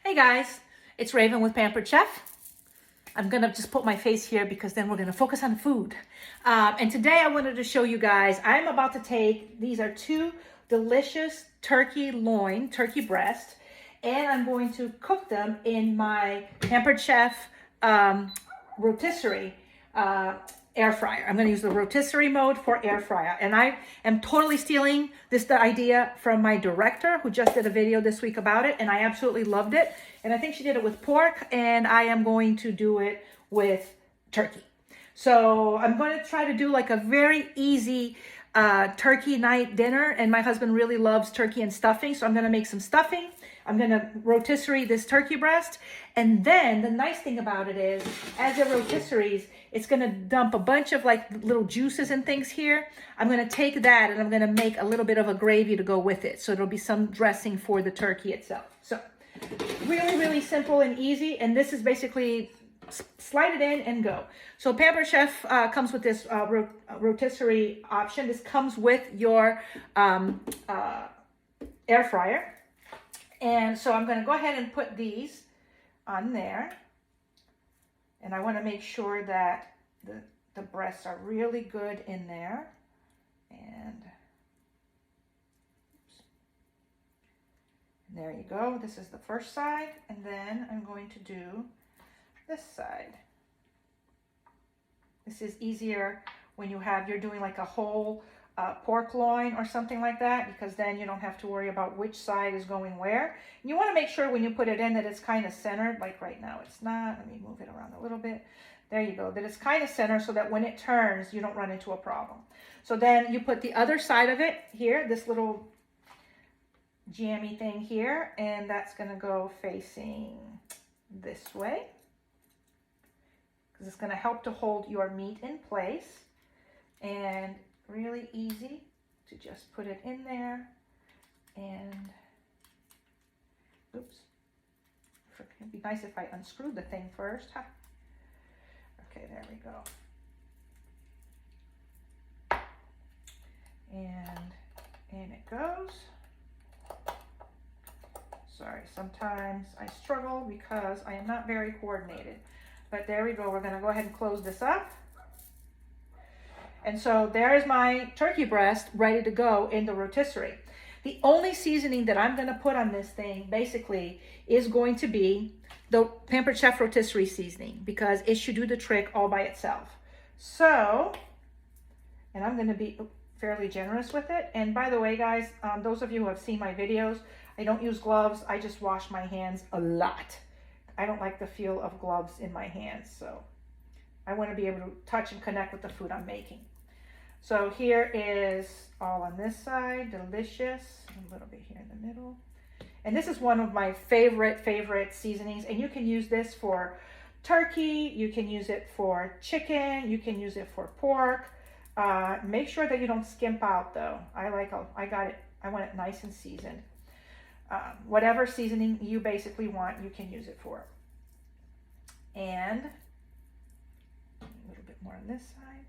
Hey guys, it's Raven with Pampered Chef. I'm gonna just put my face here because then we're gonna focus on food. And today I wanted to show you guys, I'm about to take, these are two delicious turkey breast, and I'm going to cook them in my Pampered Chef rotisserie air fryer. I'm going to use the rotisserie mode for air fryer. And I am totally stealing the idea from my director who just did a video this week about it. And I absolutely loved it. And I think she did it with pork, and I am going to do it with turkey. So I'm going to try to do like a very easy turkey night dinner. And my husband really loves turkey and stuffing. So I'm going to make some stuffing. I'm going to rotisserie this turkey breast. And then the nice thing about it is, as it rotisseries, it's going to dump a bunch of like little juices and things here. I'm going to take that and I'm going to make a little bit of a gravy to go with it. So it'll be some dressing for the turkey itself. So really, really simple and easy. And this is basically slide it in and go. So Pampered Chef comes with this rotisserie option. This comes with your air fryer. And so I'm going to go ahead and put these on there. And I want to make sure that the breasts are really good in there. And there you go. This is the first side. And then I'm going to do this side. This is easier when you're doing like a whole pork loin or something like that, because then you don't have to worry about which side is going where. And you want to make sure when you put it in that it's kind of centered. Like right now it's not. Let me move it around a little bit. There you go. That it's kind of centered so that when it turns you don't run into a problem. So then you put the other side of it here, this little jammy thing here, and that's going to go facing this way because it's going to help to hold your meat in place. And really easy to just put it in there. And oops, it'd be nice if I unscrewed the thing first. Huh? Okay, there we go. And in it goes. Sorry, sometimes I struggle because I am not very coordinated. But there we go. We're going to go ahead and close this up. And so there's my turkey breast ready to go in the rotisserie. The only seasoning that I'm going to put on this thing basically is going to be the Pampered Chef rotisserie seasoning, because it should do the trick all by itself. So, and I'm going to be fairly generous with it. And by the way, guys, those of you who have seen my videos, I don't use gloves. I just wash my hands a lot. I don't like the feel of gloves in my hands. So I want to be able to touch and connect with the food I'm making. So here is all on this side, delicious. A little bit here in the middle. And this is one of my favorite seasonings. And you can use this for turkey. You can use it for chicken. You can use it for pork. Make sure that you don't skimp out though. I want it nice and seasoned. Whatever seasoning you basically want, you can use it for. And a little bit more on this side.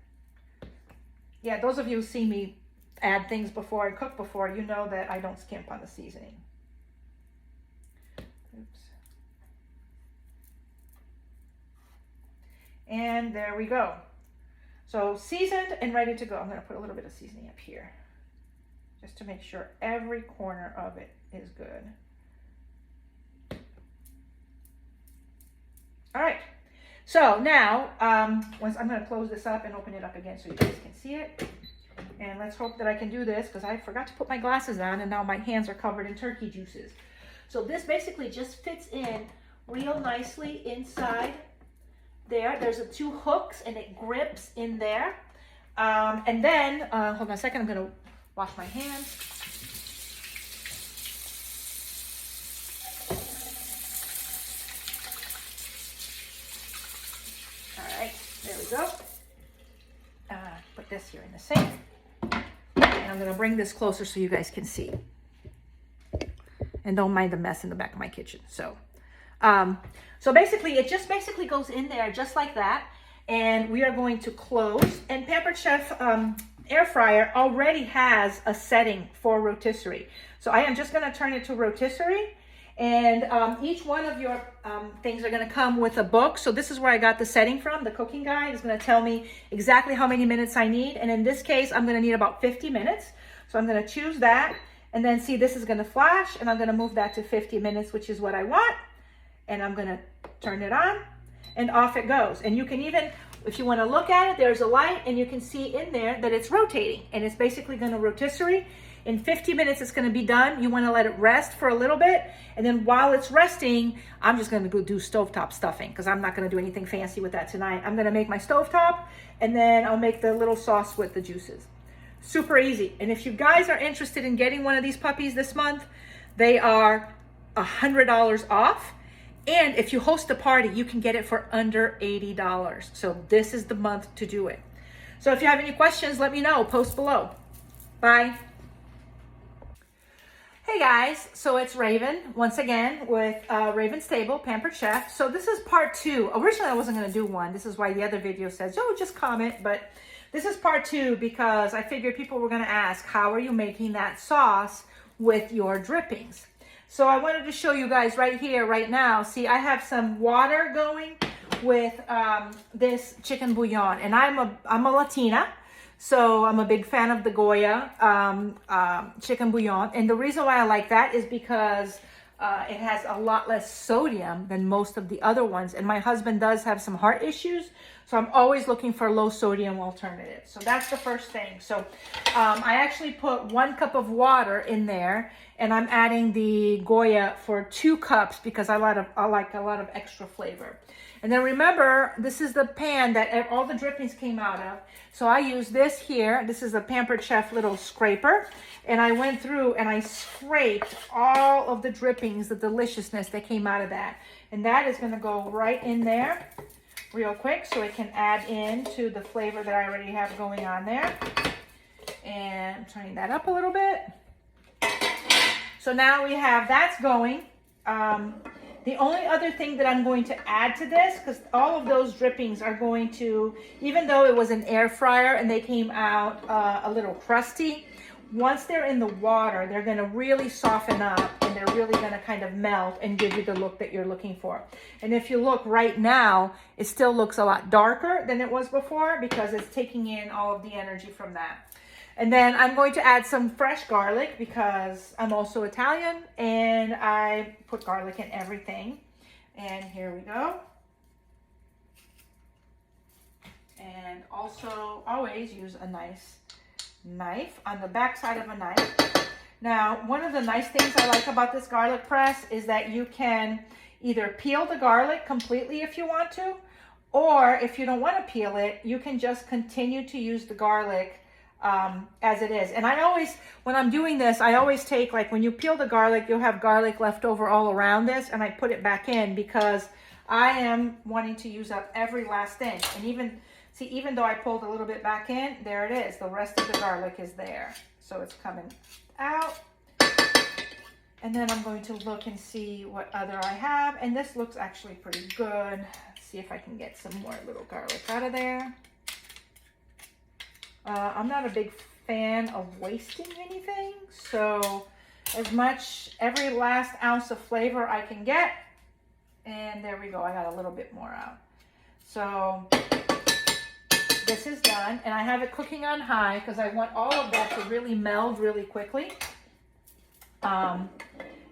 Yeah, those of you who see me add things before and cook before, you know that I don't skimp on the seasoning. Oops. And there we go. So seasoned and ready to go. I'm going to put a little bit of seasoning up here just to make sure every corner of it is good. All right. So now, once I'm going to close this up and open it up again so you guys can see it. And let's hope that I can do this because I forgot to put my glasses on and now my hands are covered in turkey juices. So this basically just fits in real nicely inside there. There's two hooks and it grips in there. And then, hold on a second, I'm going to wash my hands. There we go. Put this here in the sink. And I'm going to bring this closer so you guys can see. And don't mind the mess in the back of my kitchen. So basically, it just basically goes in there just like that. And we are going to close. And Pampered Chef air fryer already has a setting for rotisserie. So I am just going to turn it to rotisserie. And each one of your things are going to come with a book. So this is where I got the setting from. The cooking guide is going to tell me exactly how many minutes I need. And in this case, I'm going to need about 50 minutes. So I'm going to choose that. And then see, this is going to flash. And I'm going to move that to 50 minutes, which is what I want. And I'm going to turn it on. And off it goes. And you can even, if you want to look at it, there's a light. And you can see in there that it's rotating. And it's basically going to rotisserie. In 50 minutes, it's going to be done. You want to let it rest for a little bit. And then while it's resting, I'm just going to go do stovetop stuffing because I'm not going to do anything fancy with that tonight. I'm going to make my stovetop and then I'll make the little sauce with the juices. Super easy. And if you guys are interested in getting one of these puppies this month, they are $100 off. And if you host a party, you can get it for under $80. So this is the month to do it. So if you have any questions, let me know. Post below. Bye. Hey guys, so it's Raven once again with Raven's Table, Pampered Chef. So this is part 2. Originally I wasn't going to do one. This is why the other video says, oh, just comment. But this is part 2 because I figured people were going to ask, how are you making that sauce with your drippings? So I wanted to show you guys right here, right now. See, I have some water going with this chicken bouillon. And I'm a Latina. So I'm a big fan of the Goya chicken bouillon. And the reason why I like that is because it has a lot less sodium than most of the other ones. And my husband does have some heart issues. So I'm always looking for low sodium alternatives. So that's the first thing. So I actually put 1 cup of water in there. And I'm adding the Goya for 2 cups because I like a lot of extra flavor. And then remember, this is the pan that all the drippings came out of. So I use this here. This is a Pampered Chef little scraper. And I went through and I scraped all of the drippings, the deliciousness that came out of that. And that is going to go right in there real quick so it can add into the flavor that I already have going on there. And I'm turning that up a little bit. So now we have that's going. The only other thing that I'm going to add to this, because all of those drippings are going to, even though it was an air fryer and they came out a little crusty, once they're in the water, they're going to really soften up and they're really going to kind of melt and give you the look that you're looking for. And if you look right now, it still looks a lot darker than it was before because it's taking in all of the energy from that. And then I'm going to add some fresh garlic because I'm also Italian and I put garlic in everything. And here we go. And also always use a nice knife on the back side of a knife. Now, one of the nice things I like about this garlic press is that you can either peel the garlic completely if you want to, or if you don't want to peel it, you can just continue to use the garlic as it is. And I always, when I'm doing this, I always take, like when you peel the garlic, you'll have garlic left over all around this, and I put it back in because I am wanting to use up every last inch. And even though I pulled a little bit back in, there it is. The rest of the garlic is there. So it's coming out. And then I'm going to look and see what other I have. And this looks actually pretty good. Let's see if I can get some more little garlic out of there. I'm not a big fan of wasting anything, so every last ounce of flavor I can get, and there we go, I got a little bit more out. So this is done, and I have it cooking on high because I want all of that to really meld really quickly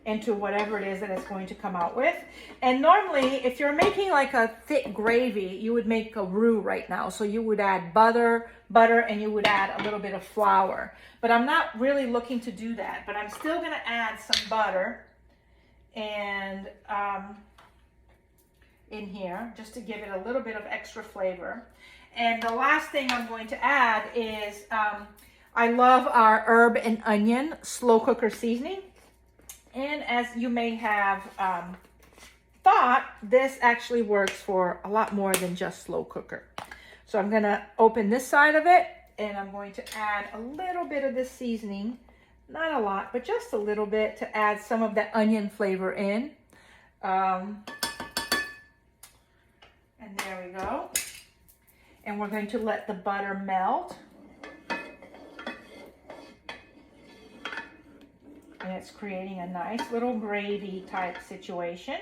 into whatever it is that it's going to come out with. And normally, if you're making like a thick gravy, you would make a roux right now. So you would add butter, and you would add a little bit of flour. But I'm not really looking to do that. But I'm still going to add some butter and in here just to give it a little bit of extra flavor. And the last thing I'm going to add is I love our herb and onion slow cooker seasoning. And as you may have thought, this actually works for a lot more than just slow cooker. So I'm going to open this side of it, and I'm going to add a little bit of this seasoning. Not a lot, but just a little bit to add some of that onion flavor in. And there we go. And we're going to let the butter melt. And it's creating a nice little gravy type situation,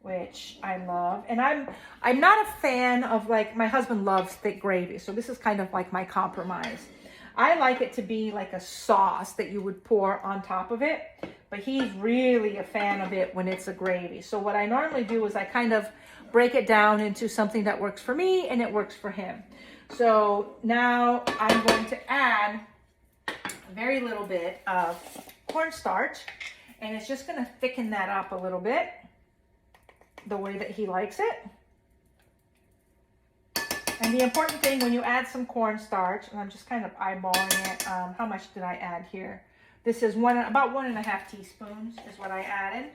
which I love. And I'm not a fan of, like, my husband loves thick gravy, so this is kind of like my compromise. I like it to be like a sauce that you would pour on top of it, but he's really a fan of it when it's a gravy. So what I normally do is I kind of break it down into something that works for me and it works for him. So now I'm going to add a very little bit of cornstarch, and it's just going to thicken that up a little bit the way that he likes it. And the important thing when you add some cornstarch, and I'm just kind of eyeballing it, how much did I add here? This is about 1.5 teaspoons is what I added.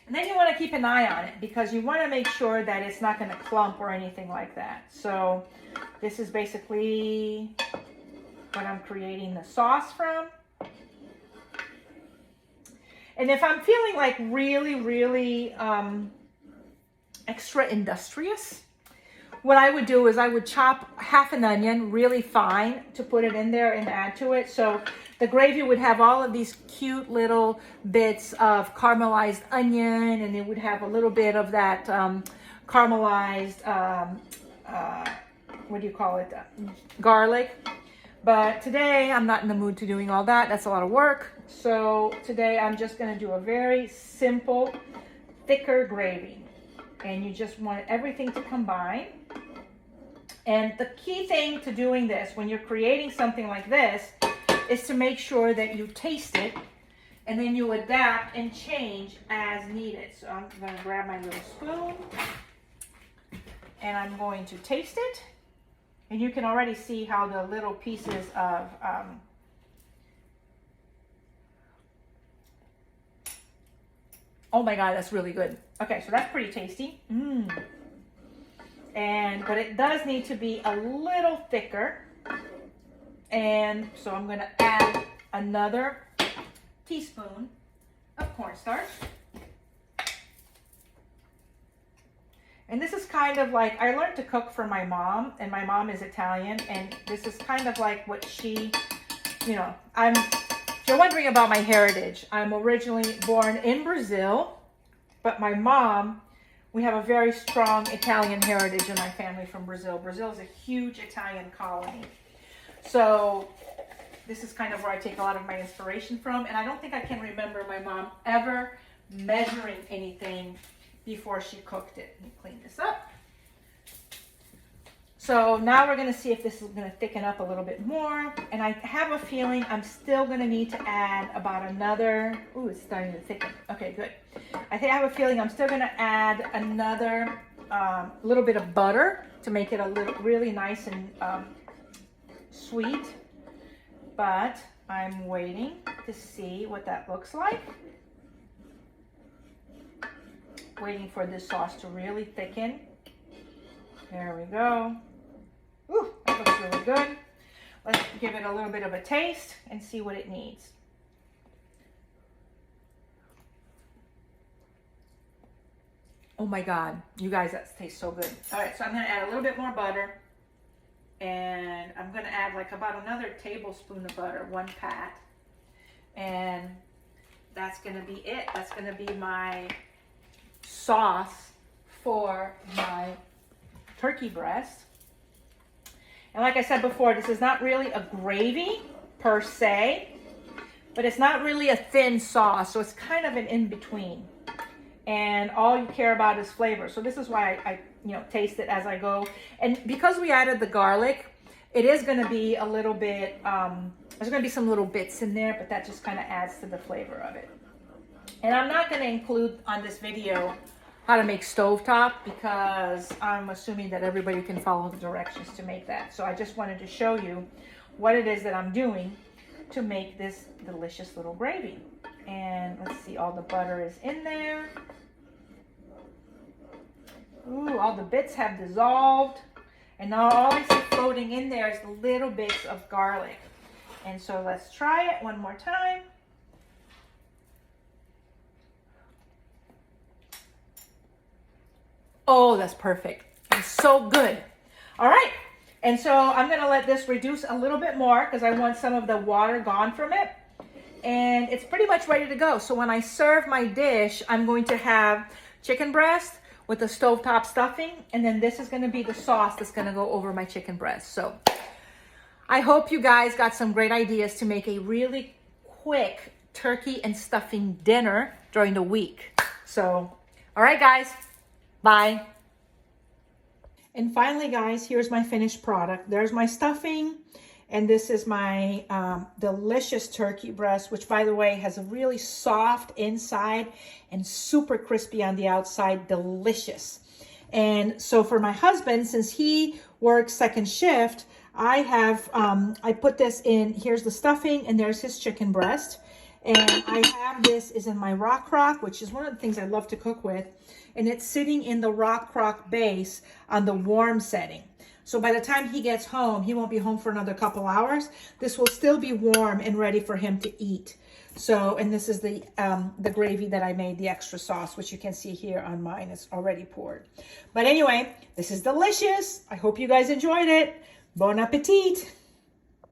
And then you want to keep an eye on it because you want to make sure that it's not going to clump or anything like that. So this is basically what I'm creating the sauce from. And if I'm feeling like really extra industrious, what I would do is I would chop half an onion really fine to put it in there and add to it. So the gravy would have all of these cute little bits of caramelized onion, and it would have a little bit of that caramelized, what do you call it, garlic. But today I'm not in the mood to doing all that. That's a lot of work. So today I'm just going to do a very simple, thicker gravy. And you just want everything to combine. And the key thing to doing this when you're creating something like this is to make sure that you taste it and then you adapt and change as needed. So I'm going to grab my little spoon and I'm going to taste it. And you can already see how the little pieces of oh my God, that's really good. Okay, so that's pretty tasty. But it does need to be a little thicker. And so I'm gonna add another teaspoon of cornstarch. And this is kind of like, I learned to cook for my mom, and my mom is Italian, and this is kind of like what she, you know, if you're wondering about my heritage, I'm originally born in Brazil, but my mom, we have a very strong Italian heritage in my family from Brazil. Brazil is a huge Italian colony. So this is kind of where I take a lot of my inspiration from. And I don't think I can remember my mom ever measuring anything before she cooked it. Let me clean this up. So now we're going to see if this is going to thicken up a little bit more. And I have a feeling I'm still going to need to add about another, ooh, it's starting to thicken. Okay, good. I have a feeling I'm still going to add another little bit of butter to make it a little really nice and sweet. But I'm waiting to see what that looks like. Waiting for this sauce to really thicken. There we go. Ooh, that looks really good. Let's give it a little bit of a taste and see what it needs. Oh my God, you guys, that tastes so good. All right, so I'm gonna add a little bit more butter, and I'm gonna add like about another tablespoon of butter, 1 pat. And that's gonna be it. That's gonna be my sauce for my turkey breast. And like I said before, this is not really a gravy per se, but it's not really a thin sauce, so it's kind of an in-between. And all you care about is flavor. So this is why I taste it as I go. And because we added the garlic, it is going to be a little bit, there's going to be some little bits in there, but that just kind of adds to the flavor of it. And I'm not going to include on this video how to make stovetop because I'm assuming that everybody can follow the directions to make that. So I just wanted to show you what it is that I'm doing to make this delicious little gravy. And let's see, all the butter is in there. Ooh, all the bits have dissolved. And now all I see floating in there is the little bits of garlic. And so let's try it one more time. Oh, that's perfect. It's so good. All right. And so I'm gonna let this reduce a little bit more because I want some of the water gone from it. And it's pretty much ready to go. So when I serve my dish, I'm going to have chicken breast with the stovetop stuffing. And then this is gonna be the sauce that's gonna go over my chicken breast. So I hope you guys got some great ideas to make a really quick turkey and stuffing dinner during the week. So, all right guys, bye. And finally guys, here's my finished product. There's my stuffing, and this is my delicious turkey breast, which by the way has a really soft inside and super crispy on the outside, delicious. And so for my husband, since he works second shift, I have, I put this in, here's the stuffing and there's his chicken breast. And I have this is in my rock crock, which is one of the things I love to cook with. And it's sitting in the rock crock base on the warm setting. So by the time he gets home, he won't be home for another couple hours. This will still be warm and ready for him to eat. So, and this is the gravy that I made, the extra sauce, which you can see here on mine. It's already poured. But anyway, this is delicious. I hope you guys enjoyed it. Bon appetit.